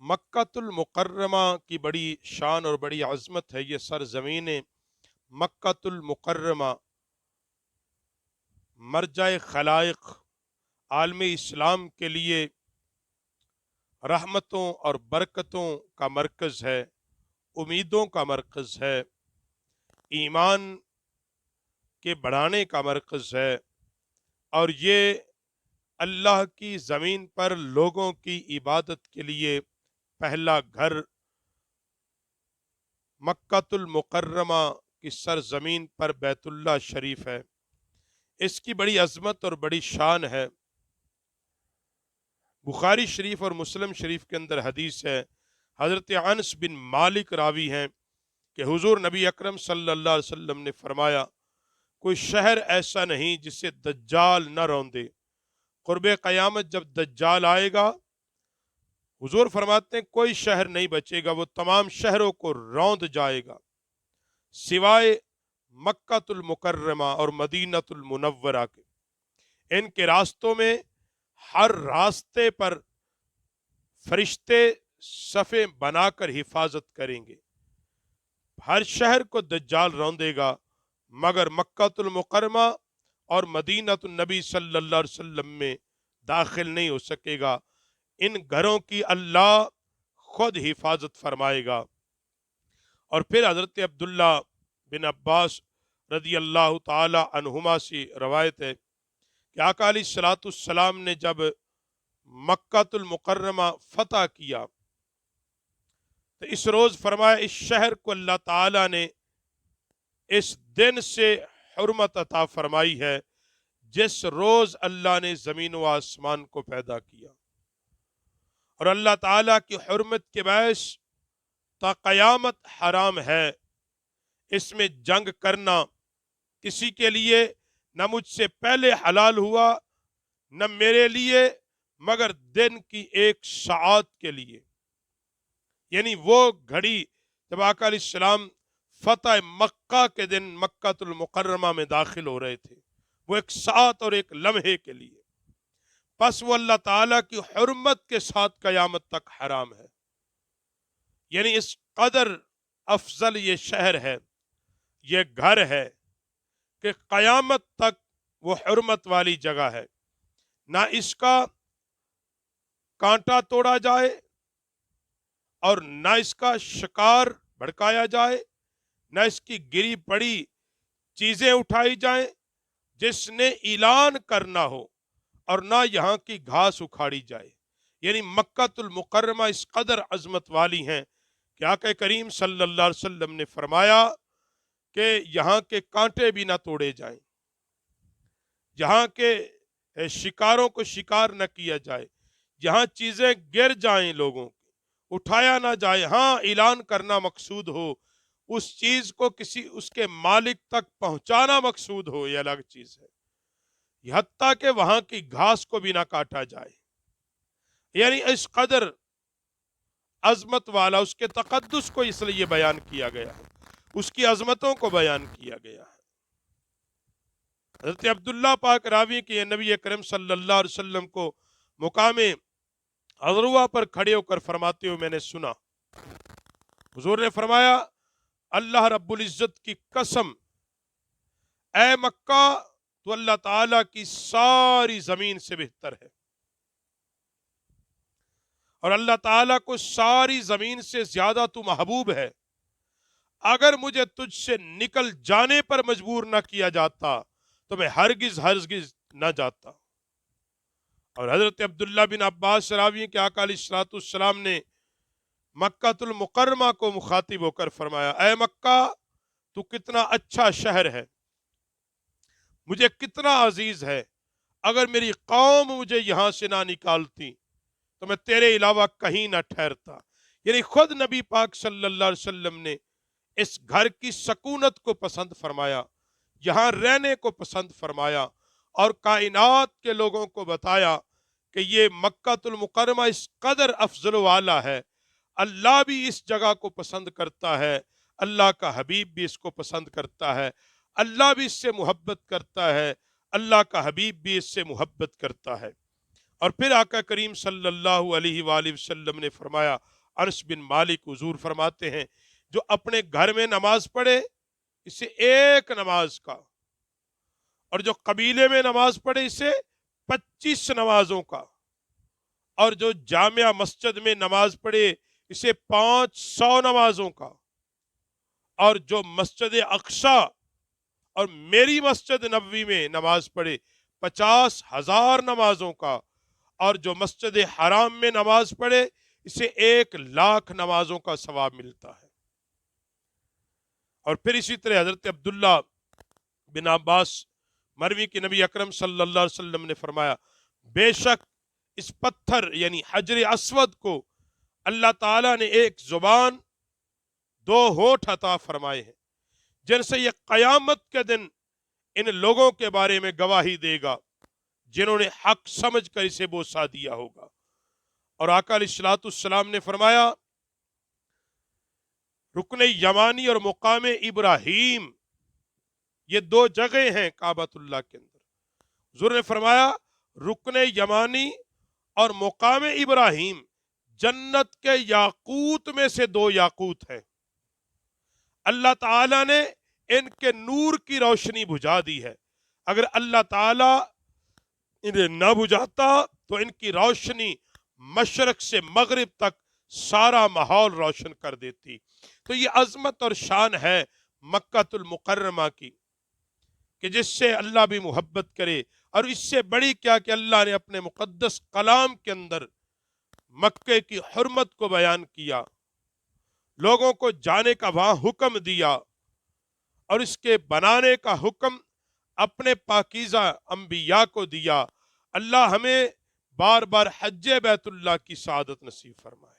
मक्कातुल मुकर्रमा की बड़ी शान और बड़ी अज़मत है। ये सरज़मीन मक्कातुल मुकर्रमा मरजाए खलाइक आलम इस्लाम के लिए रहमतों और बरकतों का मरकज़ है, उम्मीदों का मरकज़ है, ईमान के बढ़ाने का मरकज़ है। और ये अल्लाह की ज़मीन पर लोगों की इबादत के लिए पहला घर मक्कातुल मुकर्रमा की सरजमीन पर बैतुल्लाह शरीफ है। इसकी बड़ी अजमत और बड़ी शान है। बुखारी शरीफ और मुस्लिम शरीफ के अंदर हदीस है, हजरत अनस बिन मालिक रावी हैं कि हुजूर नबी अकरम सल्लल्लाहु अलैहि वसल्लम ने फरमाया, कोई शहर ऐसा नहीं जिसे दज्जाल न रौंदे। कुर्बे क़यामत जब दज्जाल आएगा, हुजूर फरमाते हैं कोई शहर नहीं बचेगा, वो तमाम शहरों को रौंद जाएगा सिवाय मक्कातुल मुकर्रमा और मदीनतुल मुनव्वरा के। इनके रास्तों में हर रास्ते पर फरिश्ते सफ़े बनाकर हिफाजत करेंगे। हर शहर को दज्जाल रौंदेगा मगर मक्कातुल मुकर्रमा और मदीनतुल नबी सल्लल्लाहु अलैहि वसल्लम में दाखिल नहीं हो सकेगा। इन घरों की अल्लाह खुद हिफाजत फरमाएगा। और फिर हजरत अब्दुल्ला बिन अब्बास रदी अल्लाह ताला अन्हुमा से रवायत है कि आका अलैहिस्सलाम ने जब मक्कातुल मुकर्रमा फतह किया तो इस रोज फरमाया, इस शहर को अल्लाह ताला ने इस दिन से हुर्मत अता फरमाई है जिस रोज अल्लाह ने जमीन व आसमान को पैदा किया। और अल्लाह ताला की हुर्मत के बायस ता कयामत हराम है। इसमें जंग करना किसी के लिए न मुझसे पहले हलाल हुआ न मेरे लिए, मगर दिन की एक सात के लिए। यानी वो घड़ी जब आका अलैहिस्सलाम फतह मक्का के दिन मक्कातुल मुकर्रमा में दाखिल हो रहे थे, वो एक सात और एक लम्हे के लिए। बस वो अल्लाह ताला की हुर्मत के साथ कयामत तक हराम है। यानी इस कदर अफजल ये शहर है, ये घर है कि कयामत तक वो हुर्मत वाली जगह है। ना इसका कांटा तोड़ा जाए और ना इसका शिकार भड़काया जाए, ना इसकी गिरी पड़ी चीजें उठाई जाएं जिसने ऐलान करना हो, और ना यहाँ की घास उखाड़ी जाए। यानी मक्कातुल मुकर्रमा इस कदर अजमत वाली हैं कि आका करीम सल्लल्लाहु अलैहि वसल्लम ने फरमाया कि यहाँ के कांटे भी ना तोड़े जाएं, यहाँ के शिकारों को शिकार न किया जाए, यहाँ चीजें गिर जाएं लोगों की उठाया ना जाए। हाँ, ऐलान करना मकसूद हो, उस चीज को किसी उसके मालिक तक पहुंचाना मकसूद हो, यह अलग चीज है। हत्ता के वहां की घास को भी ना काटा जाए। यानी इस कदर अजमत वाला, उसके तकद्दुस को इसलिए बयान किया गया है, उसकी अजमतों को बयान किया गया है। हज़रत अब्दुल्ला पाक रावी के नबी अकरम सल्लल्लाहु अलैहि वसल्लम को मुकामे अज़रुआ पर खड़े होकर फरमाते हुए मैंने सुना, हुजूर ने फरमाया, अल्लाह रब्बुल इज्जत की कसम, ए मक्का तो अल्लाह ताला की सारी जमीन से बेहतर है और अल्लाह ताला को सारी जमीन से ज्यादा तू महबूब है। अगर मुझे तुझसे निकल जाने पर मजबूर न किया जाता तो मैं हरगिज हरगिज न जाता। और हजरत अब्दुल्ला बिन अब्बास रावी के आका अलैहिस्सलाम ने मक्कातुल मुकर्रमा को मुखातिब होकर फरमाया, ए मक्का तू कितना अच्छा शहर है, मुझे कितना अजीज है। अगर मेरी कौम मुझे यहां से ना निकालती तो मैं तेरे अलावा कहीं ना ठहरता। यानी खुद नबी पाक सल्लल्लाहु अलैहि वसल्लम ने इस घर की सकूनत को पसंद फरमाया, यहां रहने को पसंद फरमाया और कायनात के लोगों को बताया कि ये मक्कातुल मुकर्रमा इस कदर अफजल वाला है, अल्लाह भी इस जगह को पसंद करता है, अल्लाह का हबीब भी इसको पसंद करता है, अल्लाह भी इससे मुहब्बत करता है, अल्लाह का हबीब भी इससे मुहब्बत करता है। और फिर आका करीम सल्लल्लाहु अलैहि वसल्लम ने फरमाया, انس بن مالک حضور فرماتے ہیں جو اپنے گھر میں نماز پڑھے اسے ایک نماز کا، اور جو قبیلے میں نماز پڑھے اسے 25 نمازوں کا، اور جو جامع مسجد میں نماز پڑھے اسے 500 نمازوں کا، اور جو مسجد اقصی اور میری مسجد نبوی میں نماز پڑھے 50,000 نمازوں کا، اور جو مسجد حرام میں نماز پڑھے اسے 1,00,000 نمازوں کا ثواب ملتا ہے۔ اور پھر اسی طرح حضرت عبداللہ بن عباس مروی کے نبی اکرم صلی اللہ علیہ وسلم نے فرمایا بے شک اس پتھر یعنی حجر اسود کو اللہ تعالیٰ نے ایک زبان، 2 ہونٹ عطا فرمائے ہیں جن سے یہ قیامت کے دن ان لوگوں کے بارے میں گواہی دے گا جنہوں نے حق سمجھ کر اسے بوسا دیا ہوگا۔ اور آقا علیہ الصلوۃ والسلام نے فرمایا رکن یمانی اور مقام ابراہیم یہ 2 جگہیں ہیں کعبۃ اللہ کے اندر۔ حضور نے فرمایا رکن یمانی اور مقام ابراہیم جنت کے یاقوت میں سے 2 یاقوت ہیں، اللہ تعالیٰ نے ان کے نور کی روشنی بجھا دی ہے، اگر اللہ تعالیٰ انہیں نہ بجھاتا تو ان کی روشنی مشرق سے مغرب تک سارا ماحول روشن کر دیتی۔ تو یہ عظمت اور شان ہے مکہ المکرمہ کی کہ جس سے اللہ بھی محبت کرے، اور اس سے بڑی کیا کہ اللہ نے اپنے مقدس کلام کے اندر مکے کی حرمت کو بیان کیا، لوگوں کو جانے کا وہاں حکم دیا، اور اس کے بنانے کا حکم اپنے پاکیزہ انبیاء کو دیا۔ اللہ ہمیں بار بار حج بیت اللہ کی سعادت نصیب فرمائے۔